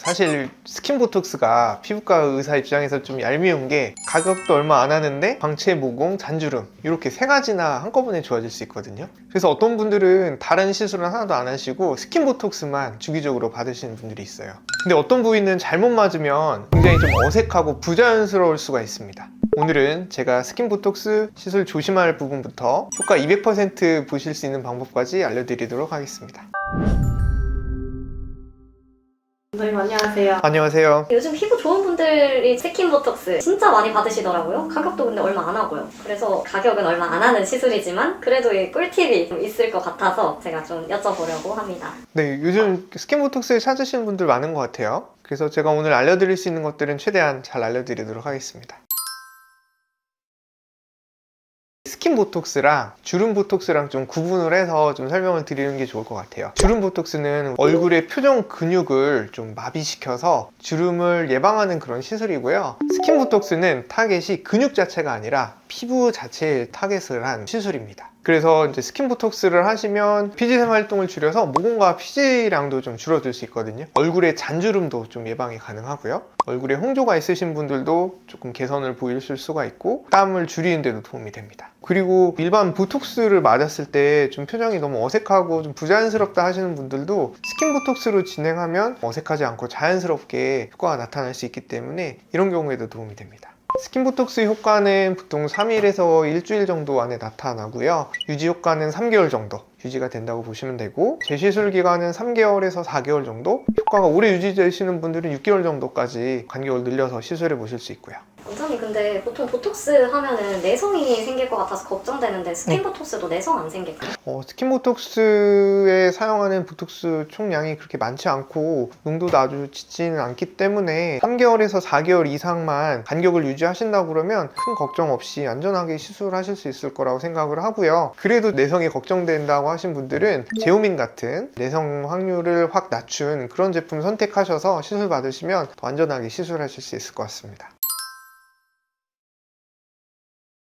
사실 스킨 보톡스가 피부과 의사 입장에서 좀 얄미운 게 가격도 얼마 안 하는데 광채, 모공, 잔주름 이렇게 세 가지나 한꺼번에 좋아질 수 있거든요. 그래서 어떤 분들은 다른 시술은 하나도 안 하시고 스킨 보톡스만 주기적으로 받으시는 분들이 있어요. 근데 어떤 부위는 잘못 맞으면 굉장히 좀 어색하고 부자연스러울 수가 있습니다. 오늘은 제가 스킨 보톡스 시술 조심할 부분부터 효과 200% 보실 수 있는 방법까지 알려드리도록 하겠습니다. 선생님 안녕하세요. 안녕하세요. 요즘 피부 좋은 분들이 스킨 보톡스 진짜 많이 받으시더라고요. 가격도 근데 얼마 안 하고요. 그래서 가격은 얼마 안 하는 시술이지만 그래도 이 꿀팁이 좀 있을 것 같아서 제가 좀 여쭤보려고 합니다. 네, 요즘 스킨 보톡스 찾으시는 분들 많은 것 같아요. 그래서 제가 오늘 알려드릴 수 있는 것들은 최대한 잘 알려드리도록 하겠습니다. 스킨 보톡스랑 주름 보톡스랑 좀 구분을 해서 좀 설명을 드리는 게 좋을 것 같아요. 주름 보톡스는 얼굴의 표정 근육을 좀 마비시켜서 주름을 예방하는 그런 시술이고요. 스킨 보톡스는 타겟이 근육 자체가 아니라 피부 자체에 타겟을 한 시술입니다. 그래서 이제 스킨 보톡스를 하시면 피지샘 활동을 줄여서 모공과 피지량도 좀 줄어들 수 있거든요. 얼굴에 잔주름도 좀 예방이 가능하고요. 얼굴에 홍조가 있으신 분들도 조금 개선을 보이실 수가 있고 땀을 줄이는 데도 도움이 됩니다. 그리고 일반 보톡스를 맞았을 때 좀 표정이 너무 어색하고 좀 부자연스럽다 하시는 분들도 스킨 보톡스로 진행하면 어색하지 않고 자연스럽게 효과가 나타날 수 있기 때문에 이런 경우에도 도움이 됩니다. 스킨 보톡스 효과는 보통 3일에서 일주일 정도 안에 나타나고요. 유지 효과는 3개월 정도 유지가 된다고 보시면 되고 재시술 기간은 3개월에서 4개월 정도, 효과가 오래 유지되시는 분들은 6개월 정도까지 간격을 늘려서 시술해 보실 수 있고요. 원장님 근데 보통 보톡스 하면은 내성이 생길 것 같아서 걱정되는데 스킨 보톡스도 내성 안 생길까요? 스킨 보톡스에 사용하는 보톡스 총량이 그렇게 많지 않고 농도도 아주 짙지는 않기 때문에 3개월에서 4개월 이상만 간격을 유지하신다고 그러면 큰 걱정 없이 안전하게 시술하실 수 있을 거라고 생각을 하고요. 그래도 내성이 걱정된다고 하신 분들은 제오민 같은 내성 확률을 확 낮춘 그런 제품 선택하셔서 시술 받으시면 더 안전하게 시술하실 수 있을 것 같습니다.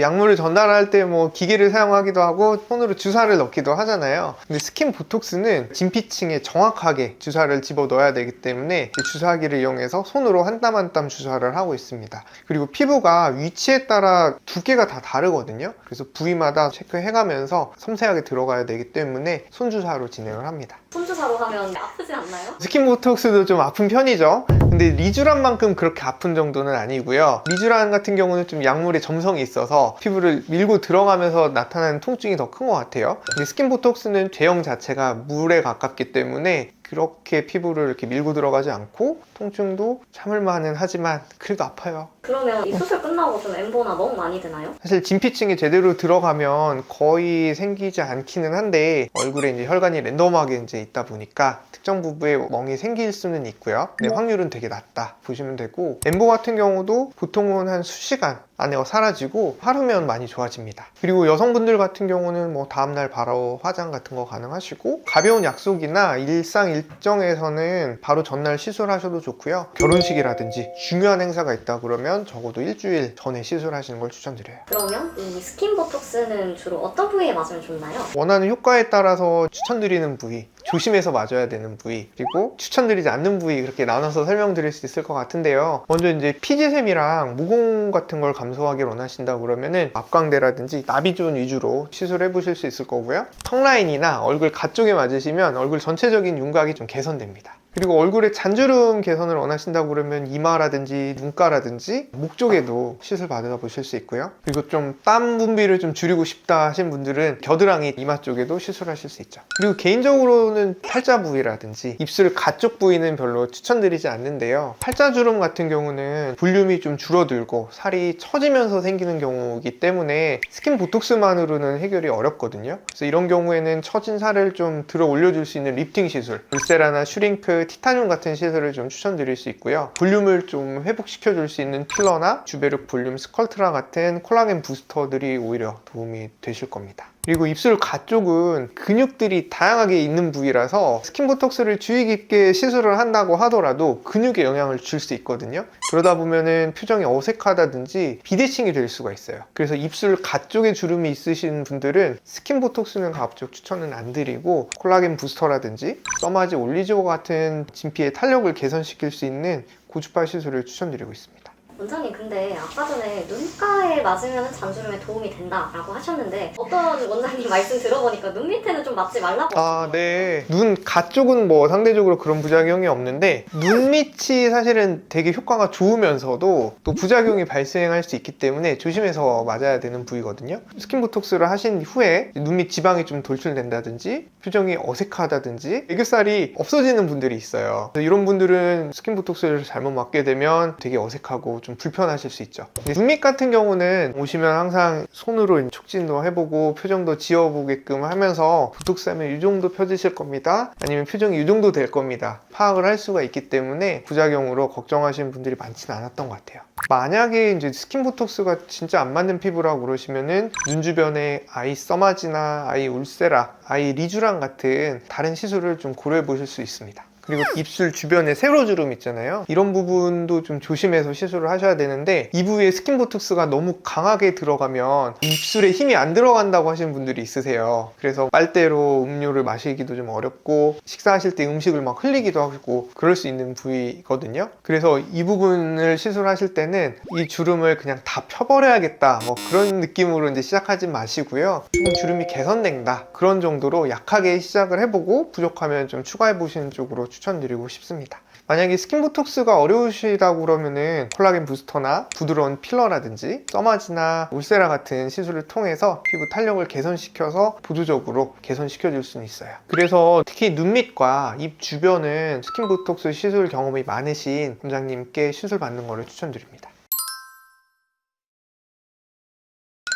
약물을 전달할 때 뭐 기계를 사용하기도 하고 손으로 주사를 넣기도 하잖아요. 근데 스킨 보톡스는 진피층에 정확하게 주사를 집어 넣어야 되기 때문에 주사기를 이용해서 손으로 한 땀 한 땀 주사를 하고 있습니다. 그리고 피부가 위치에 따라 두께가 다 다르거든요. 그래서 부위마다 체크해가면서 섬세하게 들어가야 되기 때문에 손주사로 진행을 합니다. 손주사로 하면 아프지 않나요? 스킨 보톡스도 좀 아픈 편이죠. 근데 리쥬란만큼 그렇게 아픈 정도는 아니고요. 리쥬란 같은 경우는 좀 약물의 점성이 있어서 피부를 밀고 들어가면서 나타나는 통증이 더 큰 것 같아요. 근데 스킨 보톡스는 제형 자체가 물에 가깝기 때문에 그렇게 피부를 이렇게 밀고 들어가지 않고 통증도 참을만은 하지만 그래도 아파요. 그러면 이 수술 끝나고 좀 엠보나 너무 많이 드나요? 사실 진피층에 제대로 들어가면 거의 생기지 않기는 한데 얼굴에 이제 혈관이 랜덤하게 이제 있다 보니까 특정 부부에 멍이 생길 수는 있고요. 근데 확률은 되게 낮다 보시면 되고, 엠보 같은 경우도 보통은 한 수시간 안에 사라지고 하루면 많이 좋아집니다. 그리고 여성분들 같은 경우는 뭐 다음날 바로 화장 같은 거 가능하시고, 가벼운 약속이나 일상 일정에서는 바로 전날 시술하셔도 좋고요. 결혼식이라든지 중요한 행사가 있다 그러면 적어도 일주일 전에 시술하시는 걸 추천드려요. 그러면 이 스킨 보톡스는 주로 어떤 부위에 맞으면 좋나요? 원하는 효과에 따라서 추천드리는 부위, 조심해서 맞아야 되는 부위, 그리고 추천드리지 않는 부위, 그렇게 나눠서 설명드릴 수 있을 것 같은데요. 먼저 이제 피지샘이랑 모공 같은 걸 감소하길 원하신다 그러면은 앞광대라든지 나비존 위주로 시술해 보실 수 있을 거고요. 턱라인이나 얼굴 가쪽에 맞으시면 얼굴 전체적인 윤곽이 좀 개선됩니다. 그리고 얼굴에 잔주름 개선을 원하신다고 그러면 이마라든지 눈가라든지 목 쪽에도 시술 받아보실 수 있고요. 그리고 좀 땀 분비를 좀 줄이고 싶다 하신 분들은 겨드랑이, 이마 쪽에도 시술하실 수 있죠. 그리고 개인적으로는 팔자 부위라든지 입술 가쪽 부위는 별로 추천드리지 않는데요. 팔자주름 같은 경우는 볼륨이 좀 줄어들고 살이 처지면서 생기는 경우이기 때문에 스킨 보톡스만으로는 해결이 어렵거든요. 그래서 이런 경우에는 처진 살을 좀 들어 올려줄 수 있는 리프팅 시술, 울세라나 슈링크, 티타늄 같은 시술을 좀 추천드릴 수 있고요. 볼륨을 좀 회복시켜 줄 수 있는 필러나 주베르 볼륨 스컬트라 같은 콜라겐 부스터들이 오히려 도움이 되실 겁니다. 그리고 입술 가쪽은 근육들이 다양하게 있는 부위라서 스킨보톡스를 주의 깊게 시술을 한다고 하더라도 근육에 영향을 줄 수 있거든요. 그러다 보면은 표정이 어색하다든지 비대칭이 될 수가 있어요. 그래서 입술 가쪽에 주름이 있으신 분들은 스킨보톡스는 가급적 추천은 안 드리고 콜라겐 부스터라든지 써마지 올리지오 같은 진피의 탄력을 개선시킬 수 있는 고주파 시술을 추천드리고 있습니다. 원장님, 근데 아까 전에 눈가에 맞으면 잔주름에 도움이 된다라고 하셨는데 어떤 원장님 말씀 들어보니까 눈 밑에는 좀 맞지 말라고 네. 눈 가쪽은 뭐 상대적으로 그런 부작용이 없는데 눈 밑이 사실은 되게 효과가 좋으면서도 또 부작용이 발생할 수 있기 때문에 조심해서 맞아야 되는 부위거든요. 스킨보톡스를 하신 후에 눈 밑 지방이 좀 돌출된다든지 표정이 어색하다든지 애교살이 없어지는 분들이 있어요. 그래서 이런 분들은 스킨보톡스를 잘못 맞게 되면 되게 어색하고 좀 불편하실 수 있죠. 눈 밑 같은 경우는 오시면 항상 손으로 촉진도 해보고 표정도 지워보게끔 하면서 보톡스 하면 이 정도 펴지실 겁니다, 아니면 표정이 이 정도 될 겁니다 파악을 할 수가 있기 때문에 부작용으로 걱정하시는 분들이 많지는 않았던 것 같아요. 만약에 이제 스킨보톡스가 진짜 안 맞는 피부라고 그러시면은 눈 주변에 아이 써마지나 아이 울세라, 아이 리쥬랑 같은 다른 시술을 좀 고려해 보실 수 있습니다. 그리고 입술 주변에 세로주름 있잖아요. 이런 부분도 좀 조심해서 시술을 하셔야 되는데 이 부위에 스킨보톡스가 너무 강하게 들어가면 입술에 힘이 안 들어간다고 하시는 분들이 있으세요. 그래서 빨대로 음료를 마시기도 좀 어렵고 식사하실 때 음식을 막 흘리기도 하고 그럴 수 있는 부위거든요. 그래서 이 부분을 시술하실 때는 이 주름을 그냥 다 펴버려야겠다 뭐 그런 느낌으로 이제 시작하지 마시고요. 조금 주름이 개선된다 그런 정도로 약하게 시작을 해보고 부족하면 좀 추가해 보시는 쪽으로 추천드리고 싶습니다. 만약에 스킨보톡스가 어려우시다고 그러면은 콜라겐 부스터나 부드러운 필러라든지 써마지나 울세라 같은 시술을 통해서 피부 탄력을 개선시켜서 보조적으로 개선시켜 줄 수는 있어요. 그래서 특히 눈 밑과 입 주변은 스킨보톡스 시술 경험이 많으신 원장님께 시술 받는 거를 추천드립니다.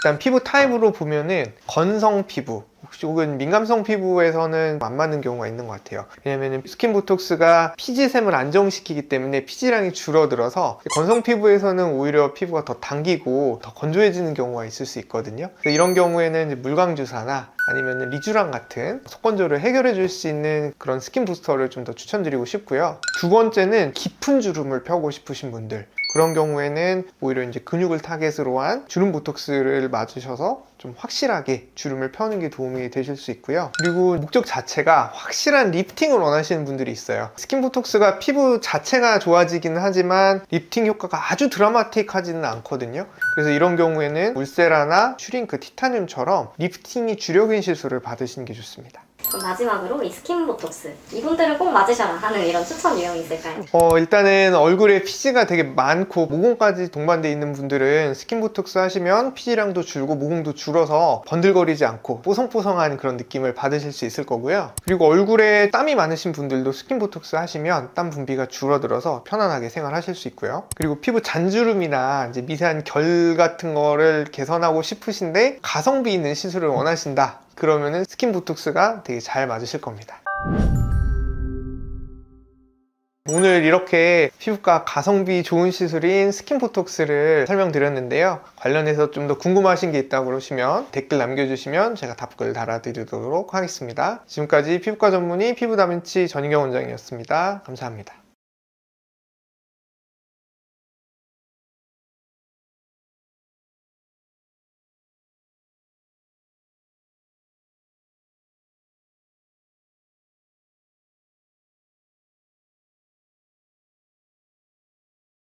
일단 피부 타입으로 보면은 건성 피부 혹은 민감성 피부에서는 안 맞는 경우가 있는 것 같아요. 왜냐면 스킨보톡스가 피지샘을 안정시키기 때문에 피지량이 줄어들어서 건성 피부에서는 오히려 피부가 더 당기고 더 건조해지는 경우가 있을 수 있거든요. 이런 경우에는 물광주사나 아니면 리쥬랑 같은 속건조를 해결해 줄 수 있는 그런 스킨 부스터를 좀 더 추천드리고 싶고요. 두 번째는 깊은 주름을 펴고 싶으신 분들, 그런 경우에는 오히려 이제 근육을 타겟으로 한 주름 보톡스를 맞으셔서 좀 확실하게 주름을 펴는 게 도움이 되실 수 있고요. 그리고 목적 자체가 확실한 리프팅을 원하시는 분들이 있어요. 스킨 보톡스가 피부 자체가 좋아지기는 하지만 리프팅 효과가 아주 드라마틱하지는 않거든요. 그래서 이런 경우에는 울세라나 슈링크, 티타늄처럼 리프팅이 주력인 시술을 받으시는 게 좋습니다. 그럼 마지막으로 이 스킨보톡스 이분들은 꼭 맞으셔라 하는 이런 추천 유형이 있을까요? 일단은 얼굴에 피지가 되게 많고 모공까지 동반되어 있는 분들은 스킨보톡스 하시면 피지량도 줄고 모공도 줄어서 번들거리지 않고 뽀송뽀송한 그런 느낌을 받으실 수 있을 거고요. 그리고 얼굴에 땀이 많으신 분들도 스킨보톡스 하시면 땀 분비가 줄어들어서 편안하게 생활하실 수 있고요. 그리고 피부 잔주름이나 이제 미세한 결 같은 거를 개선하고 싶으신데 가성비 있는 시술을 원하신다, 그러면은 스킨보톡스가 되게 잘 맞으실 겁니다. 오늘 이렇게 피부과 가성비 좋은 시술인 스킨보톡스를 설명드렸는데요. 관련해서 좀 더 궁금하신 게 있다고 그러시면 댓글 남겨주시면 제가 답글 달아드리도록 하겠습니다. 지금까지 피부과 전문의 피부다빈치 전인경 원장이었습니다. 감사합니다.